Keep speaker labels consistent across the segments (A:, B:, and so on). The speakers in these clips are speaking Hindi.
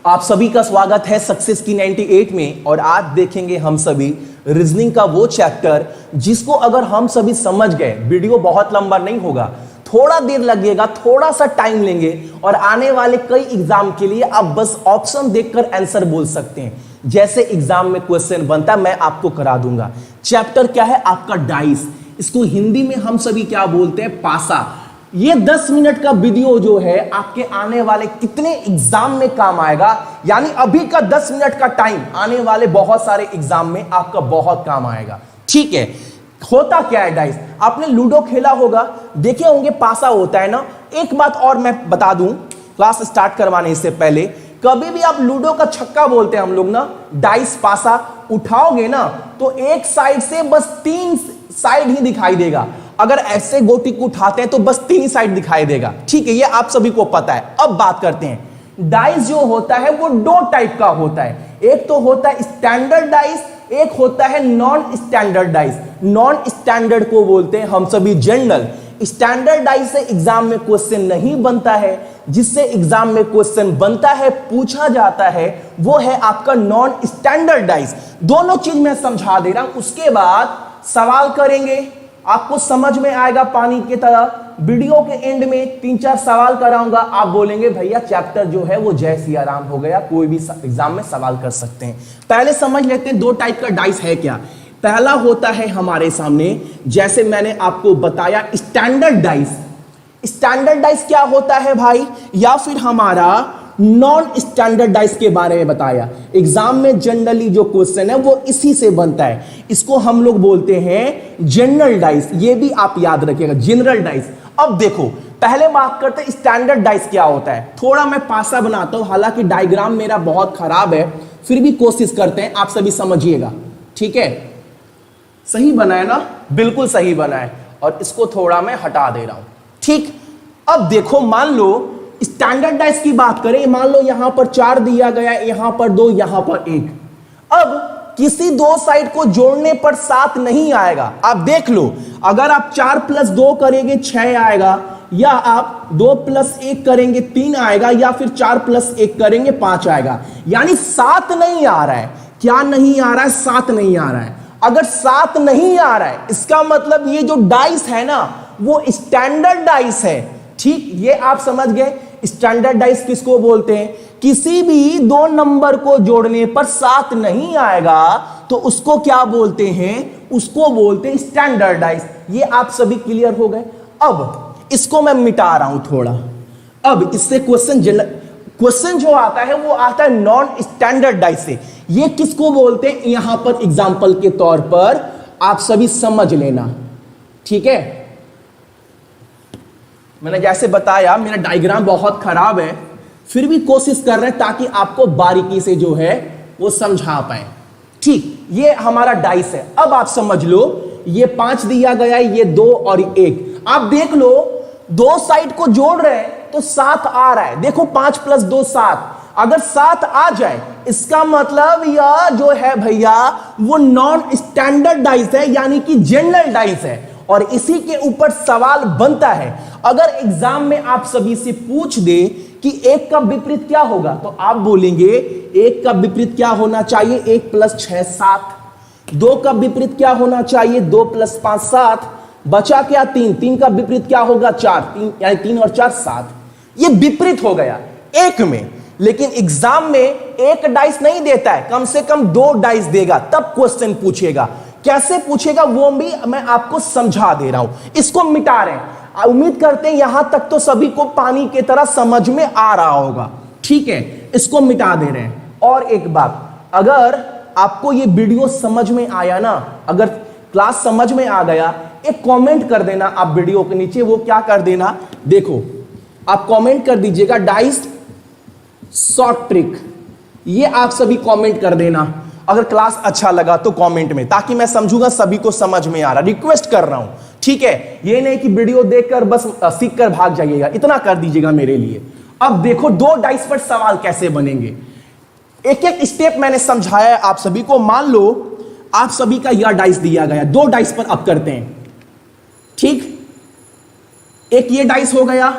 A: आप सभी का स्वागत है सक्सेस की 98 में। और आज देखेंगे हम सभी रीजनिंग का वो चैप्टर जिसको अगर हम सभी समझ गए, वीडियो बहुत लंबा नहीं होगा, थोड़ा देर लगेगा, थोड़ा सा टाइम लेंगे और आने वाले कई एग्जाम के लिए आप बस ऑप्शन देखकर आंसर बोल सकते हैं। जैसे एग्जाम में क्वेश्चन बनता है मैं आपको करा दूंगा। चैप्टर क्या है आपका? डाइस। इसको हिंदी में हम सभी क्या बोलते हैं? पासा। ये 10 मिनट का वीडियो जो है आपके आने वाले कितने एग्जाम में काम आएगा, यानी अभी का 10 मिनट का टाइम आने वाले बहुत सारे एग्जाम में आपका बहुत काम आएगा। ठीक है, होता क्या है डाइस? आपने लूडो खेला होगा, देखे होंगे पासा होता है ना। एक बात और मैं बता दूं क्लास स्टार्ट करवाने से पहले, कभी भी आप लूडो का छक्का बोलते हैं हम लोग ना, डाइस पासा उठाओगे ना तो एक साइड से बस 3 साइड ही दिखाई देगा। अगर ऐसे गोटी को उठाते हैं तो बस 3 साइड दिखाई देगा। ठीक है, ये आप सभी को पता है। अब बात करते हैं डाइस जो होता है वो 2 टाइप का होता है। एक तो होता है स्टैंडर्ड डाइस, एक होता है non standard dice. Non standard को बोलते हैं हम सभी जनरल। स्टैंडर्ड डाइस से एग्जाम में क्वेश्चन नहीं बनता है, जिससे एग्जाम में क्वेश्चन बनता है, पूछा जाता है, वो है आपका नॉन स्टैंडर्ड डाइस। दोनों चीज मैं समझा दे रहा हूं, उसके बाद सवाल करेंगे, आपको समझ में आएगा पानी की तरह। वीडियो के एंड में 3-4 सवाल कराऊंगा, आप बोलेंगे भैया चैप्टर जो है वो जय सिया राम हो गया, कोई भी एग्जाम में सवाल कर सकते हैं। पहले समझ लेते हैं 2 टाइप का डाइस है क्या। पहला होता है हमारे सामने, जैसे मैंने आपको बताया, स्टैंडर्ड डाइस। स्टैंडर्ड डाइस क्या होता है भाई? या फिर हमारा नॉन स्टैंडर्ड डाइस के बारे में बताया। एग्जाम में जनरली जो क्वेश्चन है वो इसी से बनता है। इसको हम लोग बोलते हैं जनरल डाइस। ये भी आप याद रखिएगा, जनरल डाइस। अब देखो, पहले बात करते हैं स्टैंडर्ड डाइस क्या होता है। थोड़ा मैं पासा बनाता हूं, हालांकि डायग्राम मेरा बहुत खराब है, फिर भी कोशिश करते हैं, आप सभी समझिएगा। ठीक है, सही बना है ना? बिल्कुल सही बना है। और इसको थोड़ा मैं हटा दे रहा हूं। ठीक, अब देखो, मान लो स्टैंडर्ड डाइस की बात करें, मान लो यहां पर 4 दिया गया, यहां पर 2, यहां पर 1। अब किसी 2 साइड को जोड़ने पर 7 नहीं आएगा। आप देख लो, अगर आप 4 + 2 करेंगे 6 आएगा, या आप 2 + 1 करेंगे 3 आएगा, या फिर 4 + 1 करेंगे 5 आएगा। यानी 7 नहीं आ रहा है। क्या नहीं आ रहा है? 7 नहीं आ रहा है। अगर 7 नहीं आ रहा है, इसका मतलब ये जो डाइस है ना वो स्टैंडर्ड डाइस है। ठीक, ये आप समझ गए। स्टैंडर्ड डाइस किसको बोलते हैं? किसी भी 2 नंबर को जोड़ने पर 7 नहीं आएगा तो उसको क्या बोलते हैं? उसको बोलते हैं स्टैंडर्ड डाइस। ये आप सभी क्लियर हो गए। अब इसको मैं मिटा रहा हूं थोड़ा। अब इससे क्वेश्चन जो आता है वो आता है नॉन स्टैंडर्ड डाइस से। ये किसको बोलते हैं? यहां पर एग्जांपल के तौर पर आप सभी समझ लेना। ठीक है, मैंने जैसे बताया मेरा डायग्राम बहुत खराब है, फिर भी कोशिश कर रहे हैं ताकि आपको बारीकी से जो है वो समझा पाए। ठीक, ये हमारा डाइस है। अब आप समझ लो, ये 5 दिया गया है, ये 2 और 1। आप देख लो, 2 साइड को जोड़ रहे हैं तो 7 आ रहा है। देखो, 5 + 2 7। अगर 7 आ जाए, इसका मतलब यह जो है भैया वो नॉन स्टैंडर्ड डाइस है, यानी कि जनरल डाइस है। और इसी के ऊपर सवाल बनता है। अगर एग्जाम में आप सभी से पूछ दे कि 1 का विपरीत क्या होगा, तो आप बोलेंगे 1 का विपरीत क्या होना चाहिए? 1 + 6 7। 2 का विपरीत क्या होना चाहिए? 2 + 5 7। बचा क्या? 3। 3 का विपरीत क्या होगा? 4। 3 यानी 3 और 4 7। ये विपरीत हो गया 1 में। लेकिन एग्जाम में 1 डाइस नहीं देता है, कम से कम 2 डाइस देगा, तब क्वेश्चन पूछेगा। कैसे पूछेगा वो भी मैं आपको समझा दे रहा हूं। इसको मिटा रहे हैं। उम्मीद करते हैं यहां तक तो सभी को पानी की तरह समझ में आ रहा होगा। ठीक है, इसको मिटा दे रहे हैं। और एक बात, अगर आपको ये वीडियो समझ में आया ना, अगर क्लास समझ में आ गया, एक कमेंट कर देना आप वीडियो के नीचे। वो क्या कर देना, देखो, आप कमेंट कर दीजिएगा डाइस शॉर्ट ट्रिक। ये आप सभी कमेंट कर देना अगर क्लास अच्छा लगा तो कमेंट में, ताकि मैं समझूंगा सभी को समझ में आ रहा। रिक्वेस्ट कर रहा हूं, ठीक है? ये नहीं कि वीडियो देखकर बस सीख कर भाग जाइएगा, इतना कर दीजिएगा मेरे लिए। अब देखो 2 डाइस पर सवाल कैसे बनेंगे। एक एक स्टेप मैंने समझाया है आप सभी को। मान लो आप सभी का यह डाइस दिया गया, 2 डाइस पर अब करते हैं। ठीक, एक ये डाइस हो गया,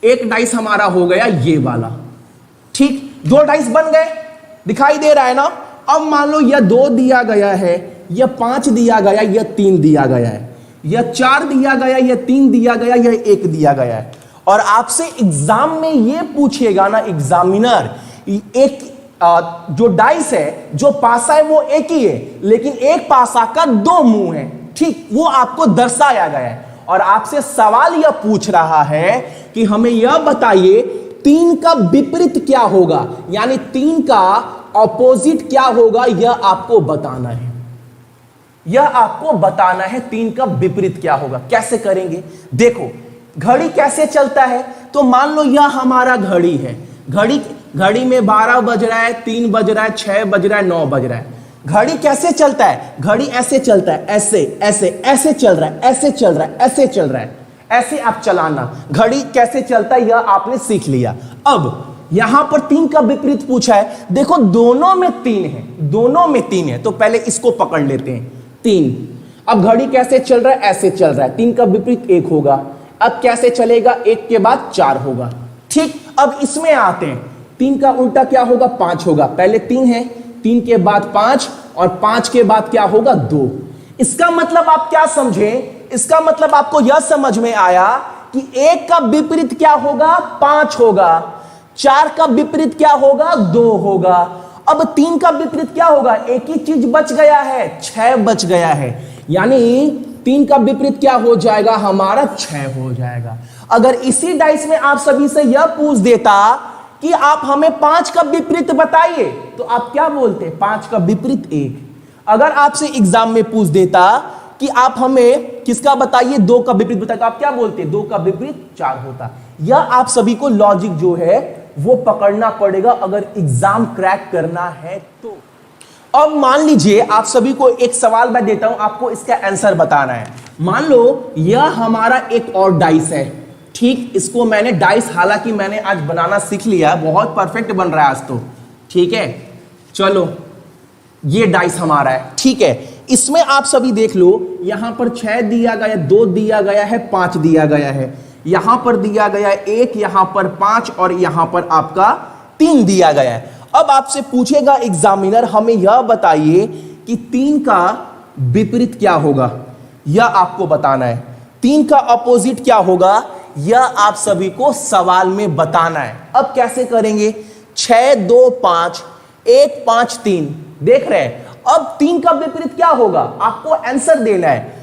A: एक डाइस हमारा हो गया ये वाला। ठीक, 2 डाइस बन गए, दिखाई दे रहा है ना। अब मान लो यह 2 दिया गया है, यह 5 दिया गया, यह 3 दिया गया है, यह 4 दिया गया, यह 3 दिया गया, यह 1 दिया गया है। और आपसे एग्जाम में यह पूछेगा ना एग्जामिनर, एक जो डाइस है, जो पासा है वो एक ही है, लेकिन एक पासा का 2 मुंह है, ठीक, वो आपको दर्शाया गया है। और आपसे सवाल यह पूछ रहा है कि हमें यह बताइए 3 का विपरीत क्या होगा, यानी 3 का ऑपोजिट क्या होगा, यह आपको बताना है। यह आपको बताना है 3 का विपरीत क्या होगा। कैसे करेंगे? देखो, घड़ी कैसे चलता है, तो मान लो यह हमारा घड़ी है, घड़ी में 12 बज रहा है, 3 बज रहा है, 6 बज रहा है, 9 बज रहा है। घड़ी कैसे चलता है? घड़ी ऐसे चलता है, ऐसे ऐसे ऐसे चल रहा है, ऐसे चल रहा है, ऐसे चल रहा है, ऐसे आप चलाना। घड़ी कैसे चलता है यह आपने सीख लिया। अब यहां पर 3 का विपरीत पूछा है, देखो दोनों में 3 है, दोनों में 3 है, तो पहले इसको पकड़ लेते हैं, 3। अब घड़ी कैसे चल रहा है? ऐसे चल रहा है, 3 का विपरीत 1 होगा। अब कैसे चलेगा? 1 के बाद 4 होगा, ठीक। अब इसमें आते हैं, 3 का उल्टा क्या होगा? 5 होगा। पहले 3 है, 3 के बाद 5, और 5 के बाद क्या होगा? 2। इसका मतलब आप क्या समझे? इसका मतलब आपको यह समझ में आया कि 1 का विपरीत क्या होगा? 5 होगा। 4 का विपरीत क्या होगा? 2 होगा। अब 3 का विपरीत क्या होगा? एक ही चीज बच गया है, 6 बच गया है, यानी 3 का विपरीत क्या हो जाएगा? हमारा 6 हो जाएगा। अगर इसी डाइस में आप सभी से यह पूछ देता कि आप हमें 5 का विपरीत बताइए, तो आप क्या बोलते? 5 का विपरीत 1। अगर आपसे एग्जाम में पूछ देता कि आप हमें किसका बताइए? 2 का विपरीत बताइए, तो आप क्या बोलते? 2 का विपरीत 4 होता। यह आप सभी को लॉजिक जो है वो पकड़ना पड़ेगा अगर एग्जाम क्रैक करना है तो। अब मान लीजिए आप सभी को एक सवाल मैं देता हूं, आपको इसका आंसर बताना है। मान लो यह हमारा एक और डाइस है, ठीक। इसको मैंने डाइस, हालांकि मैंने आज बनाना सीख लिया, बहुत परफेक्ट बन रहा है आज तो, ठीक है। चलो ये डाइस हमारा है, ठीक है। इसमें आप सभी देख लो, यहां पर 6 दिया गया, 2 दिया गया है, 5 दिया गया है, यहां पर दिया गया 1, यहां पर 5, और यहां पर आपका 3 दिया गया है। अब आपसे पूछेगा एग्जामिनर, हमें यह बताइए कि 3 का विपरीत क्या होगा, यह आपको बताना है। 3 का अपोजिट क्या होगा, यह आप सभी को सवाल में बताना है। अब कैसे करेंगे? 6, 2, 5, 1, 5, 3, देख रहे हैं। अब 3 का विपरीत क्या होगा, आपको आंसर देना है।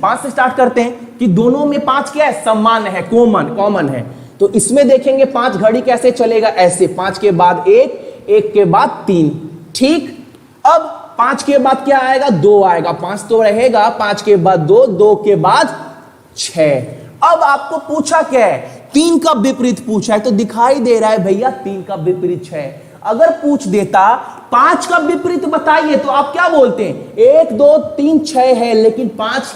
A: 5 से स्टार्ट करते हैं कि दोनों में 5 क्या है? समान है, कॉमन है। तो इसमें देखेंगे 5, घड़ी कैसे चलेगा? ऐसे, 5 के बाद 1, 1 के बाद 3, ठीक। अब 5 के बाद क्या आएगा? 2 आएगा, 5 तो रहेगा, 5 के बाद 2, 2 के बाद 6। अब आपको पूछा क्या है? 3 का विपरीत पूछा है, तो दिखाई दे रहा है भैया 3 का विपरीत 6। अगर पूछ देता 5 का विपरीत बताइए, तो आप क्या बोलते हैं? 1, 2, 3, 6 है, लेकिन 5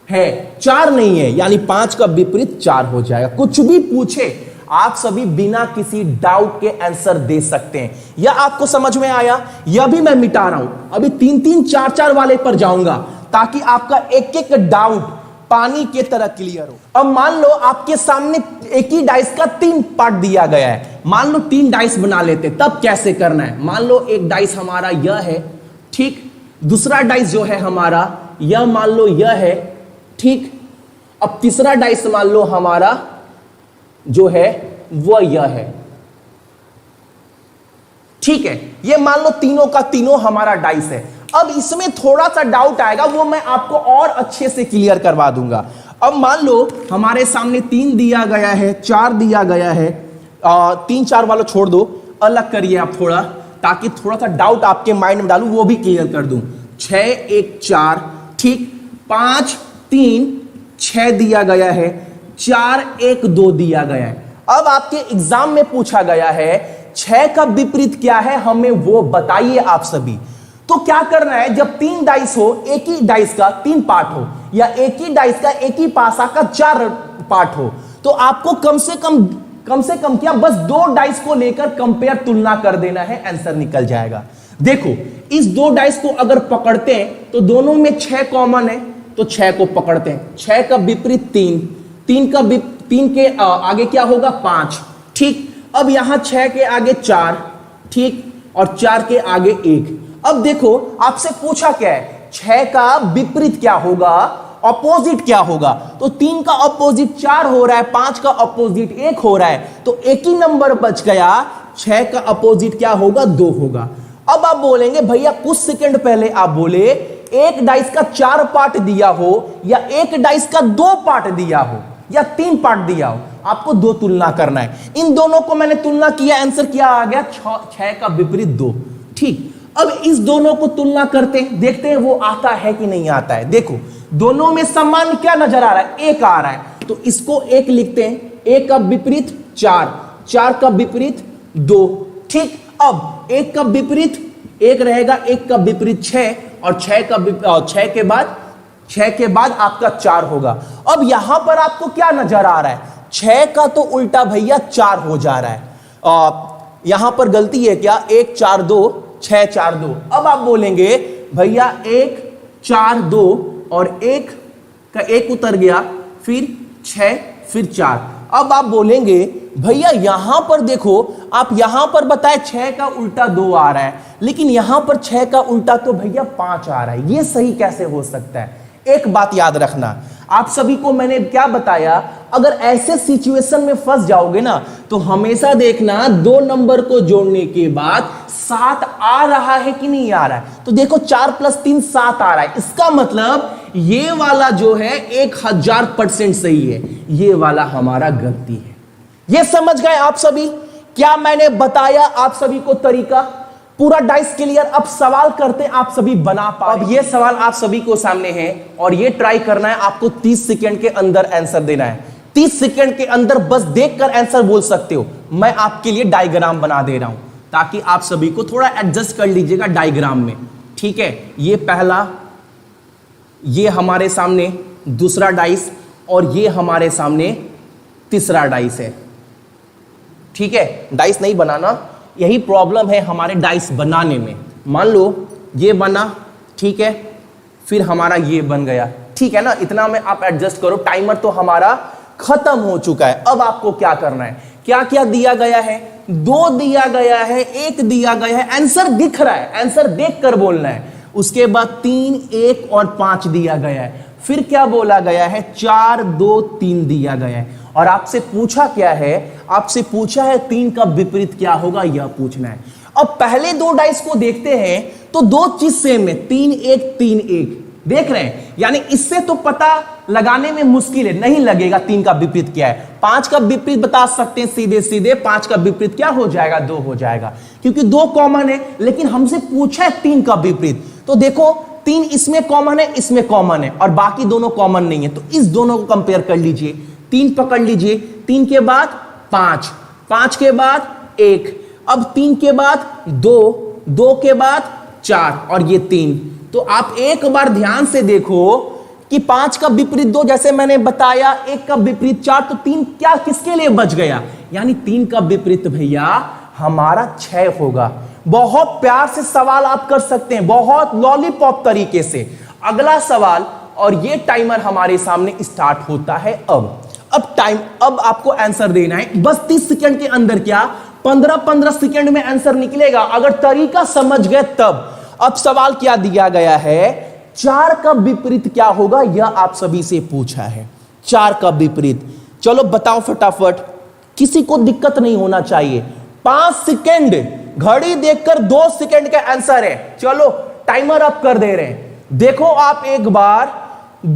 A: है, 4 नहीं है, यानी 5 का विपरीत 4 हो जाएगा। कुछ भी पूछे आप सभी बिना किसी डाउट के आंसर दे सकते हैं। यह आपको समझ में आया? यह भी मैं मिटा रहा हूं, अभी 3-3, 4-4 वाले पर जाऊंगा, ताकि आपका एक एक डाउट पानी के तरह क्लियर हो। अब मान लो आपके सामने एक ही डाइस का 3 पार्ट दिया गया है, मान लो 3 डाइस बना लेते, तब कैसे करना है? मान लो एक डाइस हमारा यह है, ठीक। दूसरा डाइस जो है हमारा यह मान लो यह है, ठीक। अब तीसरा डाइस मान लो हमारा जो है वह यह है, ठीक है। ये मान लो तीनों का तीनों हमारा डाइस है। अब इसमें थोड़ा सा डाउट आएगा, वो मैं आपको और अच्छे से क्लियर करवा दूंगा। अब मान लो हमारे सामने 3 दिया गया है, 4 दिया गया है, 3-4 वालों छोड़ दो, अलग करिए आप थोड़ा, ताकि थोड़ा सा डाउट आपके माइंड में डालूं, वो भी क्लियर कर दूं। 6, 1, 4, ठीक। 5, 3, 6 दिया गया है, 4, 1, 2 दिया गया है। अब आपके एग्जाम में पूछा गया है 6 का विपरीत क्या है, हमें वो बताइए आप सभी। तो क्या करना है, जब 3 डाइस हो, एक ही डाइस का 3 पार्ट हो, या एक ही डाइस का एक ही पासा का 4 पार्ट हो, तो आपको कम से कम क्या, बस 2 डाइस को लेकर कंपेयर, तुलना कर देना है, आंसर निकल जाएगा। देखो इस 2 डाइस को अगर पकड़ते हैं तो दोनों में 6 कॉमन है, तो 6 को पकड़ते हैं। 6 का विपरीत 3, 3 के आगे क्या होगा? 5, ठीक। अब यहां 6 के आगे 4, ठीक, और 4 के आगे 1। अब देखो आपसे पूछा क्या है, 6 का विपरीत क्या होगा, ऑपोजिट क्या होगा। तो 3 का ऑपोजिट 4 हो रहा है, 5 का ऑपोजिट 1 हो रहा है, तो एक ही नंबर बच गया। 6 का ऑपोजिट क्या होगा, 2 होगा। अब आप बोलेंगे भैया कुछ सेकंड पहले आप बोले एक डाइस का 4 पार्ट दिया हो या एक डाइस का 2 पार्ट दिया हो या 3 पार्ट दिया हो, आपको 2 तुलना करना है। इन दोनों को मैंने तुलना किया, आंसर क्या आ गया, 6 का विपरीत 2। ठीक, अब इस दोनों को तुलना करते हैं, देखते हैं वो आता है कि नहीं आता है। देखो दोनों में समान क्या नजर आ रहा है, 1 आ रहा है, तो इसको 1 लिखते हैं। 1 का विपरीत 4, 4 का विपरीत 2। ठीक, अब 1 का विपरीत 1 रहेगा, 1 का विपरीत 6, और 6 के बाद आपका 4 होगा। अब यहां पर आपको क्या नजर आ रहा है, 6 का तो उल्टा भैया 4 हो जा रहा है। यहां पर गलती है क्या, 1 4 2, 6 4 2। अब आप बोलेंगे भैया 1 4 2 और 1 का 1 उतर गया, फिर 6 फिर 4। अब आप बोलेंगे भैया यहां पर देखो, आप यहां पर बताए 6 का उल्टा 2 आ रहा है, लेकिन यहां पर 6 का उल्टा तो भैया 5 आ रहा है, ये सही कैसे हो सकता है। एक बात याद रखना, आप सभी को मैंने क्या बताया, अगर ऐसे सिचुएशन में फंस जाओगे ना तो हमेशा देखना 2 नंबर को जोड़ने के बाद 7 आ रहा है कि नहीं आ रहा है। तो देखो 4 + 3 7 आ रहा है, इसका मतलब ये वाला जो है 1000% सही है, ये वाला हमारा गलती है। ये समझ गए आप सभी, क्या मैंने बताया आप सभी को तरीका, पूरा डाइस क्लियर। अब सवाल करते हैं, आप सभी बना पाए। अब ये सवाल आप सभी को सामने है और ये ट्राई करना है, आपको 30 सेकंड के अंदर आंसर देना है। 30 सेकंड के अंदर बस देखकर आंसर बोल सकते हो। मैं आपके लिए डायग्राम बना दे रहा हूं ताकि आप सभी को थोड़ा एडजस्ट कर लीजिएगा डायग्राम में, ठीक है। ये पहला, ये हमारे सामने दूसरा डाइस और ये हमारे सामने तीसरा डाइस है, ठीक है। डाइस नहीं बनाना, यही प्रॉब्लम है हमारे डाइस बनाने में। मान लो ये बना, ठीक है, फिर हमारा ये बन गया, ठीक है ना। इतना में आप एडजस्ट करो, टाइमर तो हमारा खत्म हो चुका है। अब आपको क्या करना है, क्या क्या दिया गया है, 2 दिया गया है, 1 दिया गया है, आंसर दिख रहा है, आंसर देखकर बोलना है। उसके बाद 3 1 और 5 दिया गया है, फिर क्या बोला गया है, 4 2 3 दिया गया है। और आपसे पूछा क्या है, आपसे पूछा है 3 का विपरीत क्या होगा, यह पूछना है। अब पहले 2 डाइस को देखते हैं तो 2 चीज सेम है, 3 1 3 1, देख रहे हैं, यानी इससे तो पता लगाने में मुश्किल है, नहीं लगेगा 3 का विपरीत क्या है। 5 का विपरीत बता सकते हैं सीधे सीधे, 5 का विपरीत क्या हो जाएगा, 2 हो जाएगा, क्योंकि 2 कॉमन है। लेकिन हमसे पूछा है 3 का विपरीत, तो देखो 3 इसमें कॉमन है, इसमें कॉमन है, और बाकी दोनों कॉमन नहीं है, तो इस दोनों को कंपेयर कर लीजिए। 3 पकड़ लीजिए, 3 के बाद 5, 5 के बाद 1, अब 3 के बाद 2, 2 के बाद 4 और ये 3। तो आप एक बार ध्यान से देखो कि 5 का विपरीत 2, जैसे मैंने बताया, 1 का विपरीत 4, तो 3 क्या किसके लिए बच गया, यानी 3 का विपरीत भैया हमारा 6 होगा। बहुत प्यार से सवाल आप कर सकते हैं, बहुत लॉलीपॉप तरीके से। अगला सवाल, और ये टाइमर हमारे सामने स्टार्ट होता है। अब आपको आंसर देना है बस 30 सेकंड के अंदर, क्या 15-15 सेकंड में आंसर निकलेगा अगर तरीका समझ गए तब। अब सवाल क्या दिया गया है, 4 का विपरीत क्या होगा, यह आप सभी से पूछा है। 4 का विपरीत, चलो बताओ फटाफट, किसी को दिक्कत नहीं होना चाहिए। 5 सेकंड, घड़ी देखकर 2 सेकंड का आंसर है। चलो टाइमर अप कर दे रहे हैं। देखो आप एक बार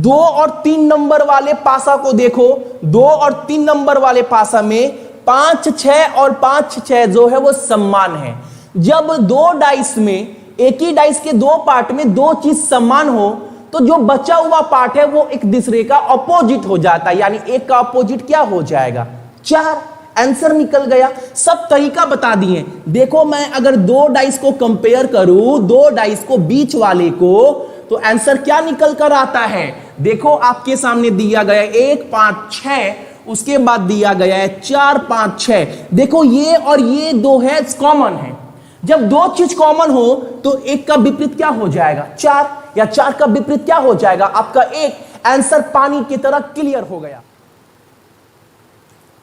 A: 2 और 3 नंबर वाले पासा को देखो, 2 और 3 नंबर वाले पासा में 5 6 और 5 6 जो है वो समान है। जब 2 डाइस में, एक ही डाइस के 2 पार्ट में 2 चीज समान हो तो जो बचा हुआ पार्ट है वो एक दूसरे का अपोजिट हो जाता है, यानी 1 का अपोजिट क्या हो जाएगा, 4। आंसर निकल गया। सब तरीका बता दिए। देखो मैं अगर 2 डाइस को कंपेयर करूं, 2 डाइस को बीच वाले को, तो आंसर क्या निकल कर आता है, देखो आपके सामने दिया गया 1 5 6, उसके बाद दिया गया है 4 5 6। देखो ये और ये 2 है, कॉमन है। जब 2 चीज कॉमन हो तो 1 का विपरीत क्या हो जाएगा, 4, या 4 का विपरीत क्या हो जाएगा आपका 1। आंसर पानी की तरह क्लियर हो गया।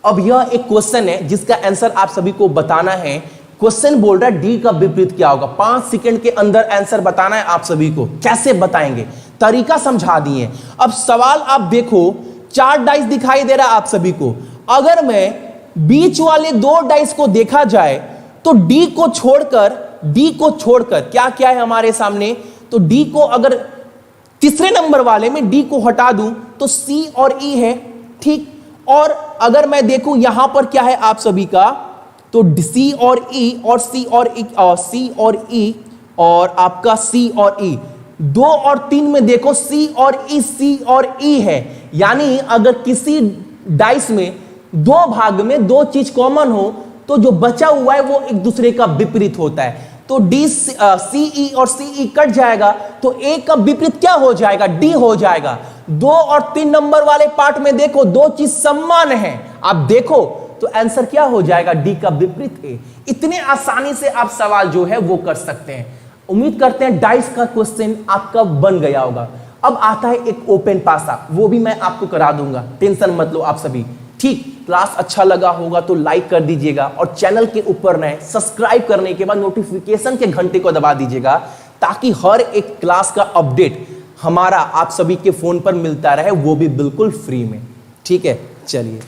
A: अब यह एक क्वेश्चन है जिसका आंसर आप सभी को बताना है। क्वेश्चन बोल रहा है डी का विपरीत क्या होगा। 5 सेकंड के अंदर आंसर बताना है आप सभी को। कैसे बताएंगे, तरीका समझा दिए। अब सवाल आप देखो, 4 डाइस दिखाई दे रहा है आप सभी को। अगर मैं बीच वाले 2 डाइस को देखा जाए तो डी को छोड़कर क्या क्या है हमारे सामने, तो डी को अगर तीसरे नंबर वाले में डी को हटा दूं तो सी और ई है, ठीक। और अगर मैं देखूं यहां पर क्या है आप सभी का, तो सी और ई और सी और ई और आपका सी और ई। 2 और 3 में देखो सी और ई है। यानी अगर किसी डाइस में 2 भाग में 2 चीज कॉमन हो तो जो बचा हुआ है वो एक दूसरे का विपरीत होता है। तो डी सी ई और सी ई कट जाएगा तो ए का विपरीत क्या हो जाएगा, डी हो जाएगा। 2 और 3 नंबर वाले पार्ट में देखो 2 चीज समान है, आप देखो तो आंसर क्या हो जाएगा, डी का विपरीत ए। इतने आसानी से आप सवाल जो है वो कर सकते हैं। उम्मीद करते हैं डाइस का क्वेश्चन आपका बन गया होगा। अब आता है एक ओपन पासा, वो भी मैं आपको करा दूंगा, टेंशन मत लो आप सभी, ठीक। क्लास अच्छा लगा होगा तो लाइक कर दीजिएगा और चैनल के ऊपर नए सब्सक्राइब करने के बाद नोटिफिकेशन के घंटे को दबा दीजिएगा ताकि हर एक क्लास का अपडेट हमारा आप सभी के फोन पर मिलता रहे, वो भी बिल्कुल फ्री में, ठीक है। चलिए।